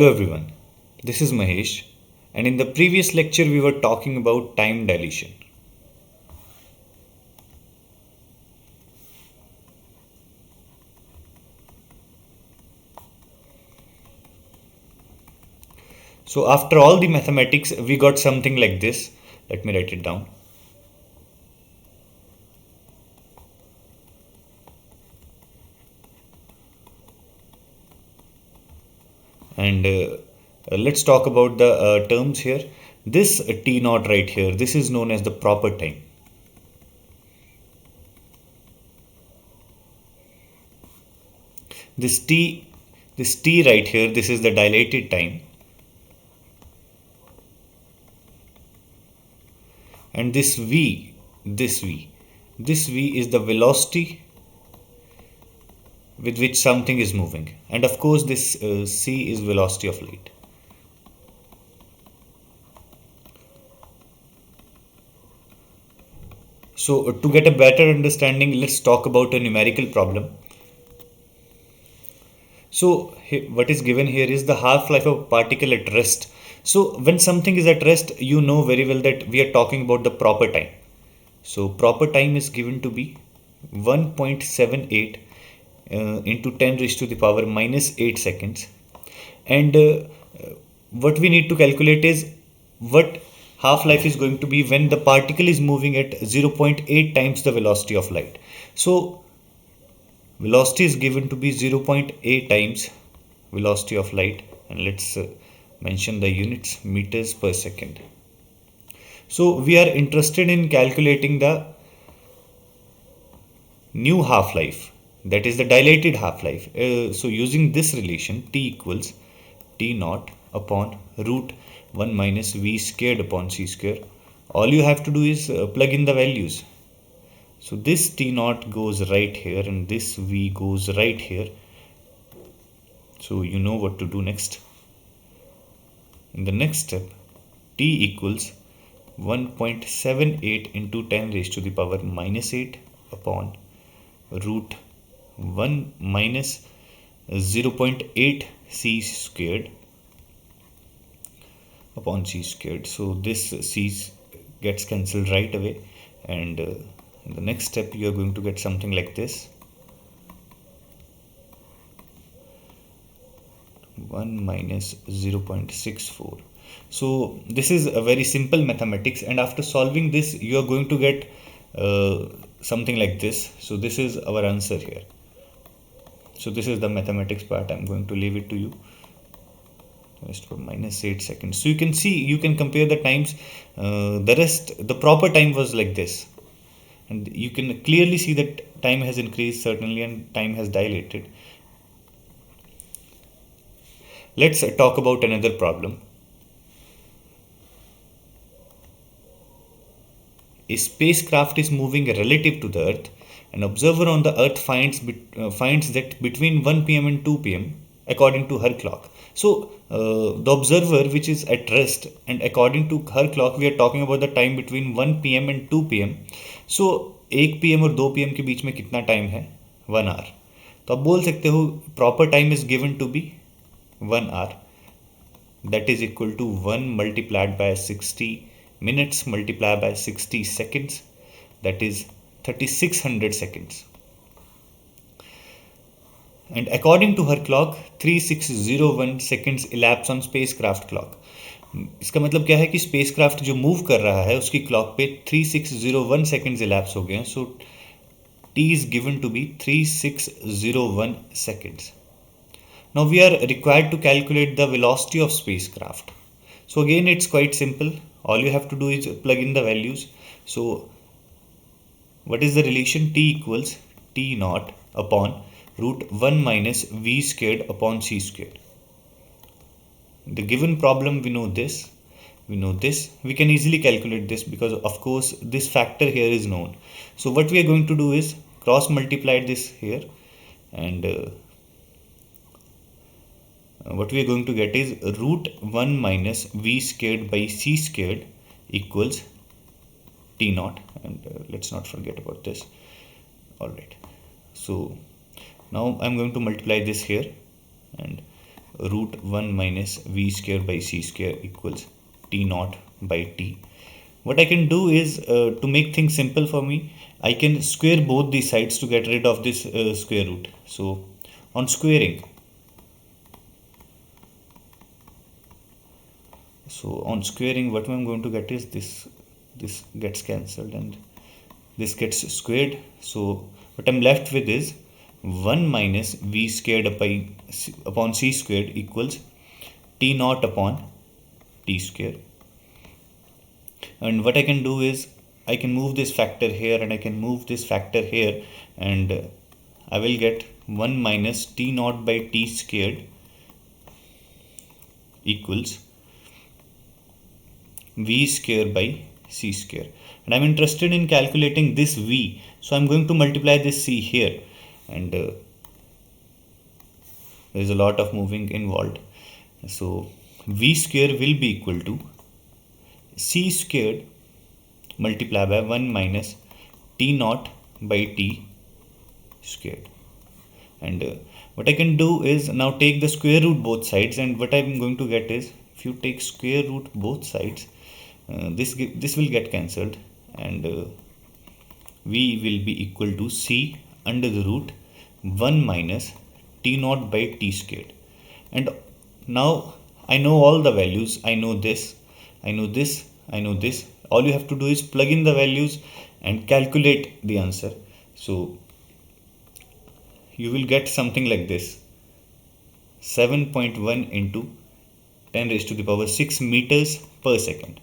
Hello everyone, this is Mahesh, and in the previous lecture we were talking about time dilation. So after all the mathematics we got something like this. Let me write it down. And let's talk about the terms here. This T naught right here, this is known as the proper time. This T, this T right here, this is the dilated time. And this V, this V is the velocity with which something is moving, and of course this c is velocity of light. So to get a better understanding, let's talk about a numerical problem. So what is given here is the half-life of a particle at rest. So when something is at rest, you know very well that we are talking about the proper time. So proper time is given to be 1.78 into 10 raised to the power minus 8 seconds. And what we need to calculate is what half-life is going to be when the particle is moving at 0.8 times the velocity of light. So velocity is given to be 0.8 times velocity of light, and let's mention the units meters per second. So we are interested in calculating the new half-life, that is the dilated half-life. So using this relation, T equals T naught upon root 1 minus V squared upon C square. All you have to do is plug in the values. So this T naught goes right here and this V goes right here. So you know what to do next. In the next step, T equals 1.78 into 10 raised to the power minus 8 upon root 1 minus 0.8 c squared upon c squared. So this c gets cancelled right away, and in the next step you are going to get something like this: 1 minus 0.64. So this is a very simple mathematics, and after solving this you are going to get something like this. So this is our answer here. So this is the mathematics part. I'm going to leave it to you. Just for minus 8 seconds. So you can see, you can compare the times. The rest, the proper time was like this, and you can clearly see that time has increased certainly and time has dilated. Let's talk about another problem. A spacecraft is moving relative to the Earth. An observer on the Earth finds that between 1 p.m. and 2 p.m., according to her clock. So the observer, which is at rest, and according to her clock, we are talking about the time between 1 p.m. and 2 p.m. So 1 p.m. और 2 p.m. के बीच में कितना time है? 1 hour. तो आप बोल सकते हो proper time is given to be 1 hour. That is equal to 1 multiplied by 60 minutes multiplied by 60 seconds, that is 3600 seconds. And according to her clock 3601 seconds elapse on spacecraft clock. इसका मतलब क्या है कि स्पेसक्राफ्ट जो move कर रहा है उसकी क्लॉक पे 3601 सेकंड्स elapse हो गए हैं. सो t is given to be 3601 seconds. Now we are required to calculate the velocity of spacecraft. So again it's quite simple. All you have to do is plug in the values. So what is the relation? T equals T naught upon root 1 minus V squared upon C squared. The given problem, we know this, we can easily calculate this because of course this factor here is known. So what we are going to do is cross multiply this here, and what we are going to get is root 1 minus V squared by C squared equals T naught, and let's not forget about this. Alright, so now I'm going to multiply this here, and root 1 minus v square by c square equals t naught by t. What I can do is, to make things simple for me, I can square both these sides to get rid of this square root. So on squaring, what I'm going to get is this gets cancelled and this gets squared. So what I'm left with is 1 minus v squared upon c squared equals t naught upon t square. And what I can do is, I can move this factor here and I can move this factor here, and I will get 1 minus t naught by t squared equals v square by c square. And I'm interested in calculating this v, so I'm going to multiply this c here, and there's a lot of moving involved. So v square will be equal to c squared multiplied by 1 minus t naught by t squared. And what I can do is now take the square root both sides, and what I'm going to get is, if you take square root both sides, this will get cancelled, and v will be equal to c under the root 1 minus t naught by t squared. And now I know all the values. I know this, I know this, I know this. All you have to do is plug in the values and calculate the answer. So you will get something like this: 7.1 into 10 raised to the power 6 meters per second.